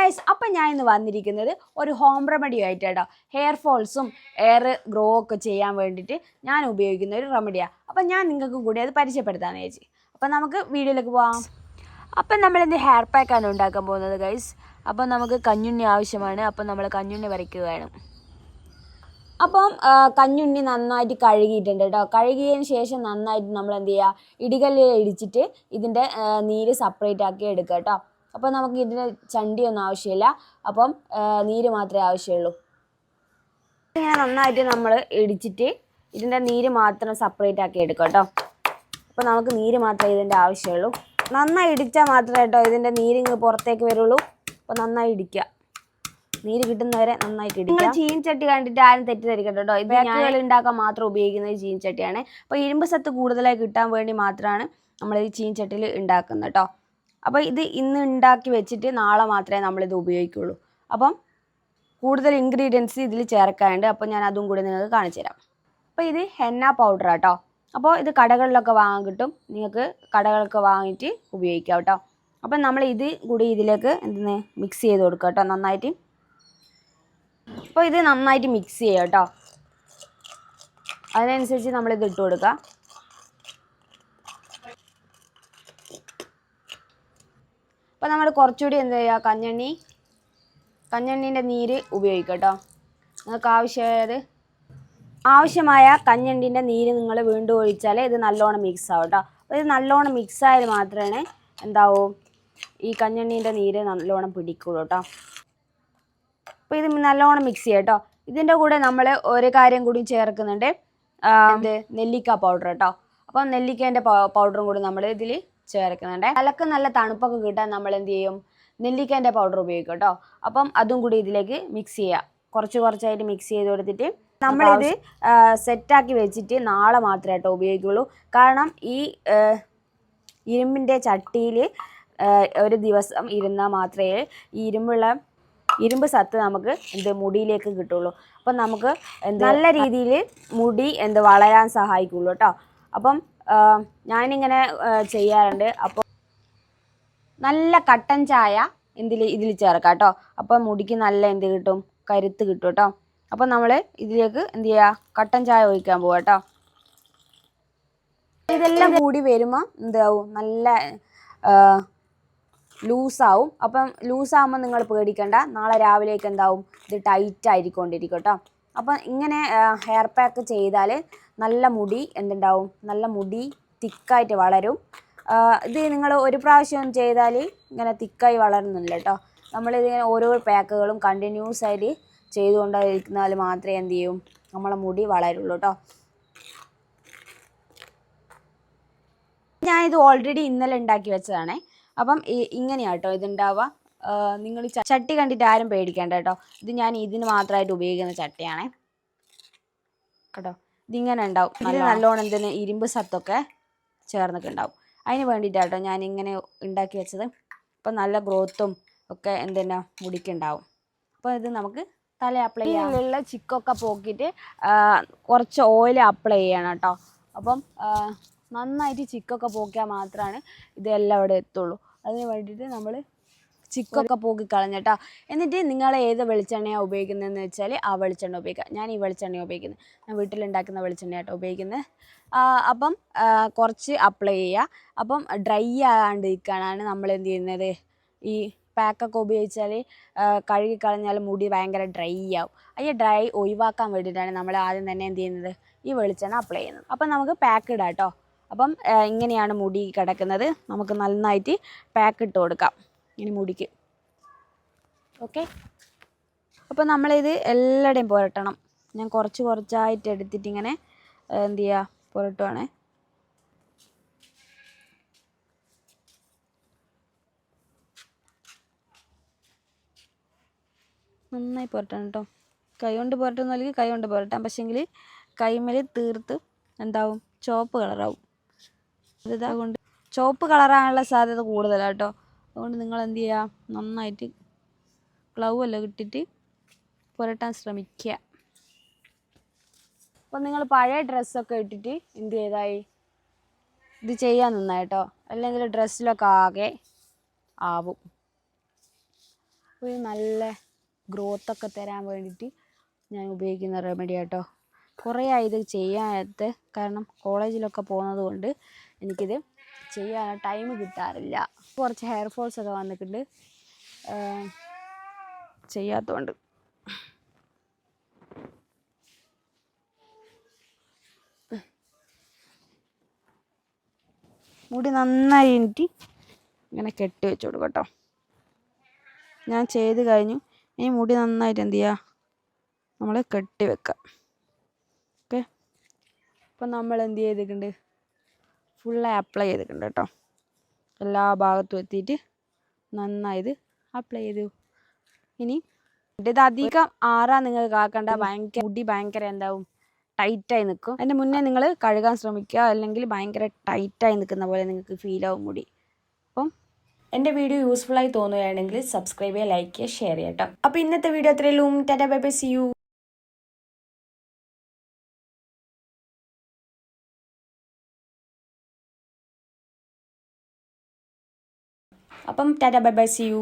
Guys, അപ്പം ഞാൻ ഇന്ന് വന്നിരിക്കുന്നത് ഒരു ഹോം റെമഡി ആയിട്ടാട്ടോ. ഹെയർ ഫോൾസും ഹെയർ ഗ്രോ ഒക്കെ ചെയ്യാൻ വേണ്ടിയിട്ട് ഞാൻ ഉപയോഗിക്കുന്ന ഒരു റെമഡിയാണ്. അപ്പം ഞാൻ നിങ്ങൾക്കും കൂടി അത് പരിചയപ്പെടുത്താമെന്ന് ചേച്ചി. അപ്പം നമുക്ക് വീഡിയോയിലേക്ക് പോകാം. അപ്പം നമ്മളിന്ന് ഹെയർ പാക്കാണ് ഉണ്ടാക്കാൻ പോകുന്നത് ഗൈസ്. അപ്പം നമുക്ക് കഞ്ഞുണ്ണി ആവശ്യമാണ്. അപ്പം നമ്മൾ കഞ്ഞുണ്ണി വരയ്ക്കുകയാണ്. അപ്പം കഞ്ഞുണ്ണി നന്നായിട്ട് കഴുകിയിട്ടുണ്ട് കേട്ടോ. കഴുകിയതിന് ശേഷം നന്നായിട്ട് നമ്മൾ എന്ത് ചെയ്യുക, ഇടികല്ലിൽ ഇടിച്ചിട്ട് ഇതിൻ്റെ നീര് സെപ്പറേറ്റ് ആക്കി എടുക്കുക കേട്ടോ. അപ്പോൾ നമുക്ക് ഇതിന് ചണ്ടിയൊന്നും ആവശ്യമില്ല. അപ്പം നീര് മാത്രമേ ആവശ്യമുള്ളൂ. ഇങ്ങനെ നന്നായിട്ട് നമ്മൾ ഇടിച്ചിട്ട് ഇതിൻ്റെ നീര് മാത്രം സെപ്പറേറ്റ് ആക്കി എടുക്കുക കേട്ടോ. അപ്പോൾ നമുക്ക് നീര് മാത്രമേ ഇതിൻ്റെ ആവശ്യമുള്ളൂ. നന്നായി ഇടിച്ചാൽ മാത്രമേ കേട്ടോ ഇതിൻ്റെ നീരിങ്ങ് പുറത്തേക്ക് വരുള്ളൂ. അപ്പോൾ നന്നായി ഇടിക്കുക, നീര് കിട്ടുന്നവരെ നന്നായിട്ട് ഇടിക്കുക. ചീൻചട്ടി കണ്ടിട്ട് ആരും തെറ്റിദ്ധരിക്കട്ടോ കേട്ടോ. ഇത് ഞാൻ ഉണ്ടാക്കാൻ മാത്രം ഉപയോഗിക്കുന്ന ഒരു ചീൻചട്ടിയാണ്. അപ്പോൾ ഇരുമ്പ് സത്ത് കൂടുതലായി കിട്ടാൻ വേണ്ടി മാത്രമാണ് നമ്മൾ ഈ ചീൻചട്ടിയിൽ ഉണ്ടാക്കുന്നത് കേട്ടോ. അപ്പോൾ ഇത് ഇന്ന് ഉണ്ടാക്കി വെച്ചിട്ട് നാളെ മാത്രമേ നമ്മളിത് ഉപയോഗിക്കുള്ളൂ. അപ്പം കൂടുതൽ ഇൻഗ്രീഡിയൻസ് ഇതിൽ ചേർക്കാനുണ്ട്. അപ്പോൾ ഞാൻ അതും കൂടി നിങ്ങൾക്ക് കാണിച്ചു തരാം. അപ്പോൾ ഇത് ഹെന്ന പൗഡർ കേട്ടോ. അപ്പോൾ ഇത് കടകളിലൊക്കെ വാങ്ങാൻ കിട്ടും. നിങ്ങൾക്ക് കടകളൊക്കെ വാങ്ങിയിട്ട് ഉപയോഗിക്കാം കേട്ടോ. അപ്പം നമ്മൾ ഇത് കൂടി ഇതിലേക്ക് മിക്സ് ചെയ്ത് കൊടുക്കുക കേട്ടോ നന്നായിട്ട്. അപ്പോൾ ഇത് നന്നായിട്ട് മിക്സ് ചെയ്യുക കേട്ടോ. അതിനനുസരിച്ച് നമ്മളിത് ഇട്ട് കൊടുക്കുക. അപ്പോൾ നമ്മൾ കുറച്ചുകൂടി എന്ത് ചെയ്യുക, കഞ്ഞെണ്ണീൻ്റെ നീര് ഉപയോഗിക്കുക കേട്ടോ. നിങ്ങൾക്ക് ആവശ്യമായ കഞ്ഞെണ്ണീൻ്റെ നീര് നിങ്ങൾ വീണ്ടും ഒഴിച്ചാൽ ഇത് നല്ലോണം മിക്സ് ആവും കേട്ടോ. അപ്പോൾ ഇത് നല്ലോണം മിക്സ് ആയാൽ മാത്രമേ എന്താവും, ഈ കഞ്ഞെണ്ണീൻ്റെ നീര് നല്ലോണം പിടിക്കുള്ളൂ കേട്ടോ. അപ്പോൾ ഇത് നല്ലോണം മിക്സ് ചെയ്യാം കേട്ടോ. ഇതിൻ്റെ കൂടെ നമ്മൾ ഒരു കാര്യം കൂടി ചേർക്കുന്നുണ്ട്, നെല്ലിക്ക പൗഡർ കേട്ടോ. അപ്പം നെല്ലിക്കേൻ്റെ പൗഡറും കൂടി നമ്മൾ ഇതിൽ ചേർക്കുന്നുണ്ട്. തലക്ക് നല്ല തണുപ്പൊക്കെ കിട്ടാൻ നമ്മൾ എന്ത് ചെയ്യും, നെല്ലിക്കേൻ്റെ പൗഡർ ഉപയോഗിക്കും കേട്ടോ. അപ്പം അതും കൂടി ഇതിലേക്ക് മിക്സ് ചെയ്യുക. കുറച്ചായിട്ട് മിക്സ് ചെയ്ത് കൊടുത്തിട്ട് നമ്മളിത് സെറ്റാക്കി വെച്ചിട്ട് നാളെ മാത്രമേ കേട്ടോ ഉപയോഗിക്കുള്ളൂ. കാരണം ഈ ഇരുമ്പിൻ്റെ ചട്ടിയിൽ ഒരു ദിവസം ഇരുന്നാൽ മാത്രമേ ഈ ഇരുമ്പ് സത്ത് നമുക്ക് മുടിയിലേക്ക് കിട്ടുള്ളൂ. അപ്പം നമുക്ക് നല്ല രീതിയിൽ മുടി വളരാൻ സഹായിക്കുള്ളൂ കേട്ടോ. അപ്പം ഞാനിങ്ങനെ ചെയ്യാറുണ്ട്. അപ്പോൾ നല്ല കട്ടൻ ചായ ഇതിൽ ചേർക്കാം കേട്ടോ. അപ്പം മുടിക്ക് നല്ല കിട്ടും, കരുത്ത് കിട്ടും കേട്ടോ. അപ്പം നമ്മൾ ഇതിലേക്ക് കട്ടൻ ചായ ഒഴിക്കാൻ പോവാം കേട്ടോ. ഇതെല്ലാം കൂടി വരുമ്പോൾ എന്താവും, നല്ല ലൂസാവും. അപ്പം ലൂസാകുമ്പോൾ നിങ്ങൾ പേടിക്കണ്ട, നാളെ രാവിലേക്ക് എന്താവും, ഇത് ടൈറ്റ് ആയിക്കൊണ്ടിരിക്കും കേട്ടോ. അപ്പം ഇങ്ങനെ ഹെയർ പാക്ക് ചെയ്താൽ നല്ല മുടി നല്ല മുടി തിക്കായിട്ട് വളരും. ഇത് നിങ്ങൾ ഒരു പ്രാവശ്യം ചെയ്താൽ ഇങ്ങനെ തിക്കായി വളരുന്നില്ല കേട്ടോ. നമ്മളിതിങ്ങനെ ഓരോ പാക്കുകളും കണ്ടിന്യൂസ് ആയിട്ട് ചെയ്തുകൊണ്ടിരിക്കുന്നാൽ മാത്രമേ നമ്മളെ മുടി വളരുള്ളൂ കേട്ടോ. ഞാനിത് ഓൾറെഡി ഇന്നലെ ഉണ്ടാക്കി വെച്ചതാണേ. അപ്പം ഇങ്ങനെയാട്ടോ ഇതുണ്ടാവുക. നിങ്ങൾ ചട്ടി കണ്ടിട്ട് ആരും പേടിക്കേണ്ട കേട്ടോ. ഇത് ഞാൻ ഇതിന് മാത്രമായിട്ട് ഉപയോഗിക്കുന്ന ചട്ടിയാണേ കേട്ടോ. ഇതിങ്ങനെ ഉണ്ടാവും, നല്ലോണം ഇരുമ്പ് സത്തൊക്കെ ചേർന്നൊക്കെ ഉണ്ടാവും. അതിന് വേണ്ടിയിട്ടാട്ടോ ഞാൻ ഇങ്ങനെ ഉണ്ടാക്കി വെച്ചത്. അപ്പം നല്ല ഗ്രോത്തും ഒക്കെ മുടിക്കുണ്ടാവും. അപ്പോൾ ഇത് നമുക്ക് തല അപ്ലൈ ചെയ്യാം. ഇതിലുള്ള ചിക്കൊക്കെ പോക്കിയിട്ട് കുറച്ച് ഓയിൽ അപ്ലൈ ചെയ്യണം കേട്ടോ. അപ്പം നന്നായിട്ട് ചിക്കൊക്കെ പോക്കിയാൽ മാത്രമാണ് ഇതെല്ലാം ഇവിടെ എത്തുള്ളൂ. അതിന് വേണ്ടിയിട്ട് നമ്മൾ ചിക്കൊക്കെ പോക്കി കളഞ്ഞിട്ടോ. എന്നിട്ട് നിങ്ങൾ ഏത് വെളിച്ചെണ്ണയാണ് ഉപയോഗിക്കുന്നതെന്ന് വെച്ചാൽ ആ വെളിച്ചെണ്ണ ഉപയോഗിക്കുക. ഞാൻ ഈ വെളിച്ചെണ്ണ ഉപയോഗിക്കുന്നത്, ഞാൻ വീട്ടിലുണ്ടാക്കുന്ന വെളിച്ചെണ്ണയാട്ടോ ഉപയോഗിക്കുന്നത്. അപ്പം കുറച്ച് അപ്ലൈ ചെയ്യുക. അപ്പം ഡ്രൈ ആകാണ്ടിരിക്കാനാണ് നമ്മൾ എന്ത് ചെയ്യുന്നത്, ഈ പാക്കൊക്കെ ഉപയോഗിച്ചാൽ കഴുകി കളഞ്ഞാൽ മുടി ഭയങ്കര ഡ്രൈ ആവും. ഈ ഡ്രൈ ഒഴിവാക്കാൻ വേണ്ടിയിട്ടാണ് നമ്മൾ ആദ്യം തന്നെ എന്ത് ചെയ്യുന്നത്, ഈ വെളിച്ചെണ്ണ അപ്ലൈ ചെയ്യുന്നത്. അപ്പം നമുക്ക് പാക്ക് ഇടാം കേട്ടോ. അപ്പം ഇങ്ങനെയാണ് മുടി കിടക്കുന്നത്. നമുക്ക് നന്നായിട്ട് പാക്ക് ഇട്ട് കൊടുക്കാം ഇനി മുടിക്ക്. ഓക്കെ, അപ്പോൾ നമ്മളിത് എല്ലായിടെയും പുരട്ടണം. ഞാൻ കുറച്ചായിട്ട് എടുത്തിട്ട് ഇങ്ങനെ എന്ത് ചെയ്യുക, പുരട്ടുവാണേ. നന്നായി പുരട്ടണം കേട്ടോ. കൈ കൊണ്ട് പുരട്ടുന്നല്ലെങ്കിൽ കൈ കൊണ്ട് പുരട്ടാം. പക്ഷേങ്കിൽ കൈമേൽ തീർത്ത് എന്താവും, ചുവപ്പ് കളറാവും. അതുകൊണ്ട് ചുവപ്പ് കളറാകാനുള്ള സാധ്യത കൂടുതലാണ് കേട്ടോ. അതുകൊണ്ട് നിങ്ങൾ എന്ത് ചെയ്യുക, നന്നായിട്ട് ഗ്ലൗ എല്ലാം ഇട്ടിട്ട് പുരട്ടാൻ ശ്രമിക്കുക. അപ്പം നിങ്ങൾ പഴയ ഡ്രസ്സൊക്കെ ഇട്ടിട്ട് എന്ത് ചെയ്തായി ഇത് ചെയ്യാൻ നിന്നായിട്ടോ, അല്ലെങ്കിൽ ഡ്രസ്സിലൊക്കെ ആകെ ആവും. ഒരു നല്ല ഗ്രോത്തൊക്കെ തരാൻ വേണ്ടിയിട്ട് ഞാൻ ഉപയോഗിക്കുന്ന റെമഡി കേട്ടോ. കുറേ ഇത് ചെയ്യാനത്ത്, കാരണം കോളേജിലൊക്കെ പോകുന്നത് കൊണ്ട് എനിക്കിത് ചെയ്യാൻ ടൈം കിട്ടാറില്ല. കുറച്ച് ഹെയർ ഫോൾസ് ഒക്കെ വന്നിട്ടുണ്ട് ചെയ്യാത്തതുകൊണ്ട്. മുടി നന്നായി എനിക്ക് ഇങ്ങനെ കെട്ടി വെച്ച് കൊടുക്കും കേട്ടോ. ഞാൻ ചെയ്ത് കഴിഞ്ഞു. ഇനി മുടി നന്നായിട്ട് എന്ത് ചെയ്യുക, നമ്മൾ കെട്ടി വെക്കാം. ഓക്കെ, അപ്പം നമ്മൾ എന്ത് ചെയ്തിട്ടുണ്ട്, ഫുള്ളായി അപ്ലൈ ചെയ്തിട്ടുണ്ട് കേട്ടോ. എല്ലാ ഭാഗത്തും എത്തിയിട്ട് നന്നായി അപ്ലൈ ചെയ്തു. ഇനി ഇത് അധികം ആറാൻ നിങ്ങൾക്ക് ആക്കണ്ട, മുടി ഭയങ്കര എന്താവും, ടൈറ്റായി നിൽക്കും. അതിൻ്റെ മുന്നേ നിങ്ങൾ കഴുകാൻ ശ്രമിക്കുക, അല്ലെങ്കിൽ ഭയങ്കര ടൈറ്റായി നിൽക്കുന്ന പോലെ നിങ്ങൾക്ക് ഫീൽ ആവും മുടി. അപ്പം എൻ്റെ വീഡിയോ യൂസ്ഫുള്ളായി തോന്നുകയാണെങ്കിൽ സബ്സ്ക്രൈബ് ചെയ്യുക, ലൈക്ക് ചെയ്യുക, ഷെയർ ചെയ്യുക കേട്ടോ. അപ്പോൾ ഇന്നത്തെ വീഡിയോ അത്രയേ ഉള്ളൂ. Tata bye bye, see you. അപ്പം tata bye bye, see U.